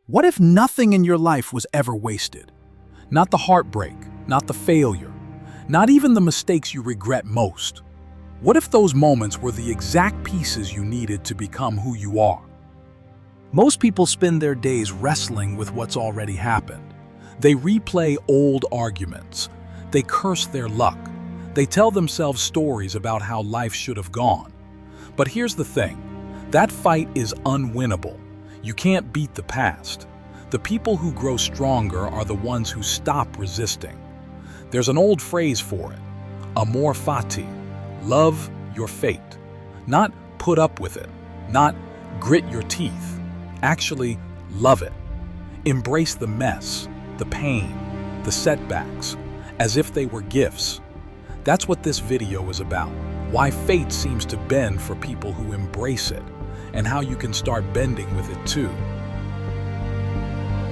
What if nothing in your life was ever wasted? Not the heartbreak, not the failure, not even the mistakes you regret most. What if those moments were the exact pieces you needed to become who you are? Most people spend their days wrestling with what's already happened. They replay old arguments. They curse their luck. They tell themselves stories about how life should have gone. But here's the thing. That fight is unwinnable. You can't beat the past. The people who grow stronger are the ones who stop resisting. There's an old phrase for it. Amor Fati. Love your fate. Not put up with it. Not grit your teeth. Actually, love it. Embrace the mess, the pain, the setbacks, as if they were gifts. That's what this video is about. Why fate seems to bend for people who embrace it, and how you can start bending with it too.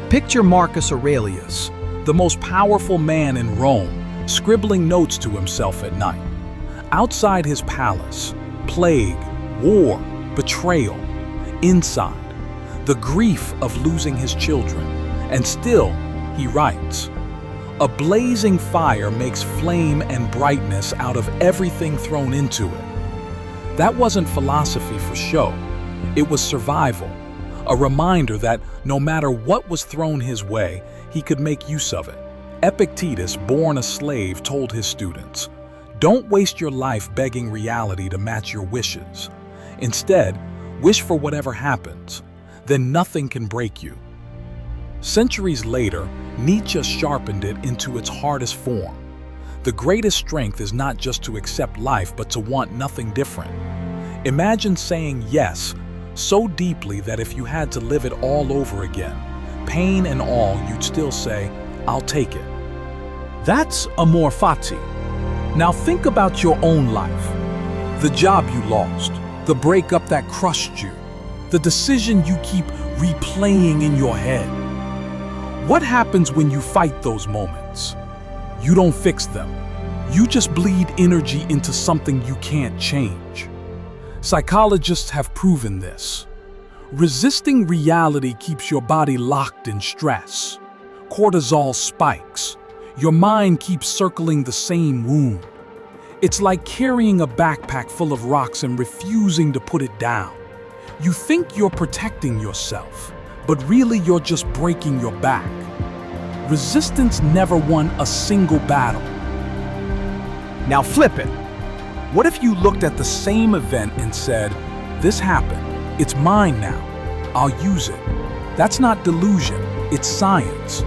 Picture Marcus Aurelius, the most powerful man in Rome, scribbling notes to himself at night. Outside his palace, plague, war, betrayal. Inside, the grief of losing his children. And still, he writes, "A blazing fire makes flame and brightness out of everything thrown into it." That wasn't philosophy for show. It was survival, a reminder that no matter what was thrown his way, he could make use of it. Epictetus, born a slave, told his students, "Don't waste your life begging reality to match your wishes. Instead, wish for whatever happens. Then nothing can break you." Centuries later, Nietzsche sharpened it into its hardest form. The greatest strength is not just to accept life, but to want nothing different. Imagine saying yes so deeply that if you had to live it all over again, pain and all, you'd still say, "I'll take it." That's Amor Fati. Now think about your own life. The job you lost, the breakup that crushed you, the decision you keep replaying in your head. What happens when you fight those moments? You don't fix them. You just bleed energy into something you can't change. Psychologists have proven this. Resisting reality keeps your body locked in stress. Cortisol spikes. Your mind keeps circling the same wound. It's like carrying a backpack full of rocks and refusing to put it down. You think you're protecting yourself, but really you're just breaking your back. Resistance never won a single battle. Now flip it. What if you looked at the same event and said, "This happened. It's mine now. I'll use it." That's not delusion, it's science.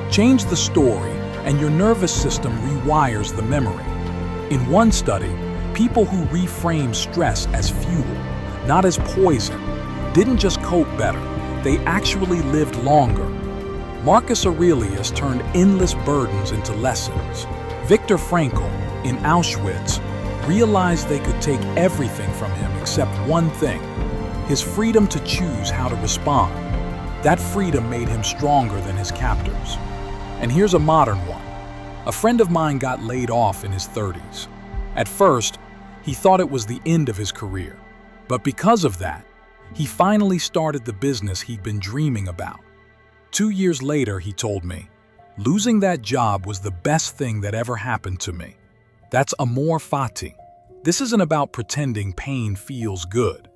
Change the story, and your nervous system rewires the memory. In one study, people who reframe stress as fuel, not as poison, didn't just cope better, they actually lived longer. Marcus Aurelius turned endless burdens into lessons. Viktor Frankl, in Auschwitz, realized they could take everything from him except one thing: his freedom to choose how to respond. That freedom made him stronger than his captors. And here's a modern one. A friend of mine got laid off in his 30s. At first, he thought it was the end of his career. But because of that, he finally started the business he'd been dreaming about. 2 years later, he told me, "Losing that job was the best thing that ever happened to me." That's Amor Fati. This isn't about pretending pain feels good.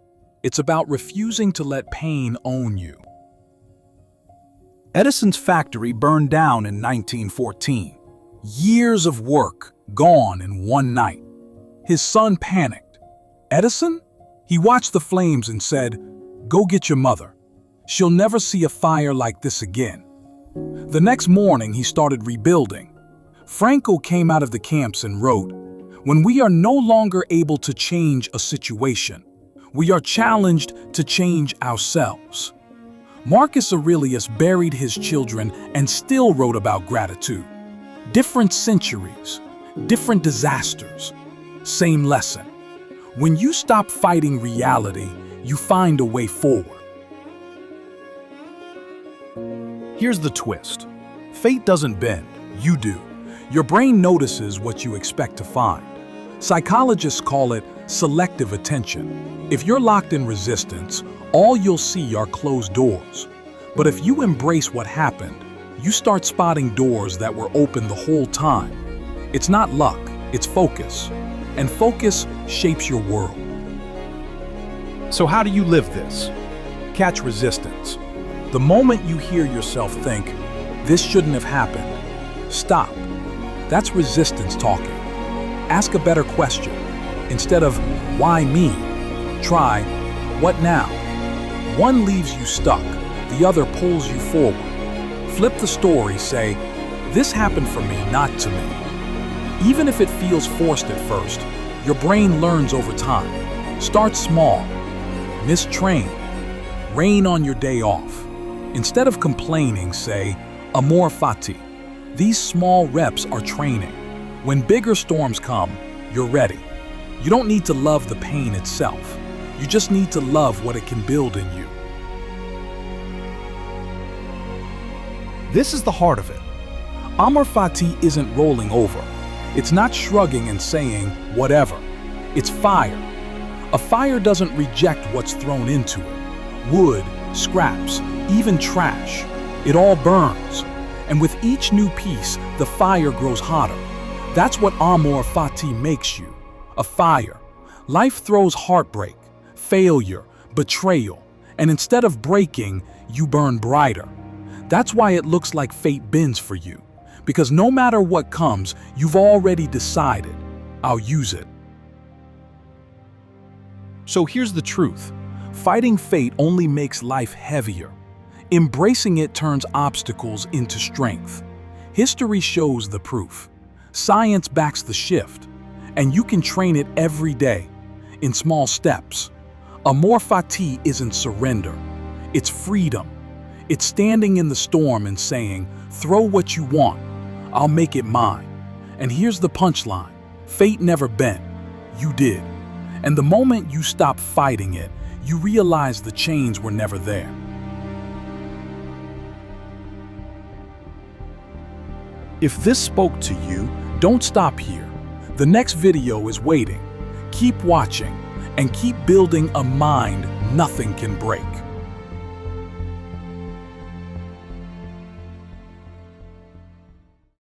It's about refusing to let pain own you. Edison's factory burned down in 1914. Years of work gone in one night. His son panicked. "Edison?" He watched the flames and said, "Go get your mother. She'll never see a fire like this again." The next morning, he started rebuilding. Frankl came out of the camps and wrote, "When we are no longer able to change a situation, we are challenged to change ourselves." Marcus Aurelius buried his children and still wrote about gratitude. Different centuries, different disasters, same lesson. When you stop fighting reality, you find a way forward. Here's the twist. Fate doesn't bend, you do. Your brain notices what you expect to find. Psychologists call it selective attention. If you're locked in resistance, all you'll see are closed doors. But if you embrace what happened, you start spotting doors that were open the whole time. It's not luck, it's focus. And focus shapes your world. So how do you live this? Catch resistance. The moment you hear yourself think, this shouldn't have happened, stop. That's resistance talking. Ask a better question. Instead of, why me? Try, what now? One leaves you stuck, the other pulls you forward. Flip the story, say, this happened for me, not to me. Even if it feels forced at first, your brain learns over time. Start small. Miss train. Rain on your day off. Instead of complaining, say, Amor Fati. These small reps are training. When bigger storms come, you're ready. You don't need to love the pain itself. You just need to love what it can build in you. This is the heart of it. Amor Fati isn't rolling over. It's not shrugging and saying, whatever. It's fire. A fire doesn't reject what's thrown into it. Wood, scraps, even trash. It all burns. And with each new piece, the fire grows hotter. That's what Amor Fati makes you. A fire. Life throws heartbreak, failure, betrayal, and instead of breaking, you burn brighter. That's why it looks like fate bends for you. Because no matter what comes, you've already decided, I'll use it. So here's the truth. Fighting fate only makes life heavier. Embracing it turns obstacles into strength. History shows the proof. Science backs the shift. And you can train it every day, in small steps. Amor Fati isn't surrender. It's freedom. It's standing in the storm and saying, throw what you want. I'll make it mine. And here's the punchline. Fate never bent. You did. And the moment you stop fighting it, you realize the chains were never there. If this spoke to you, don't stop here. The next video is waiting. Keep watching and keep building a mind nothing can break.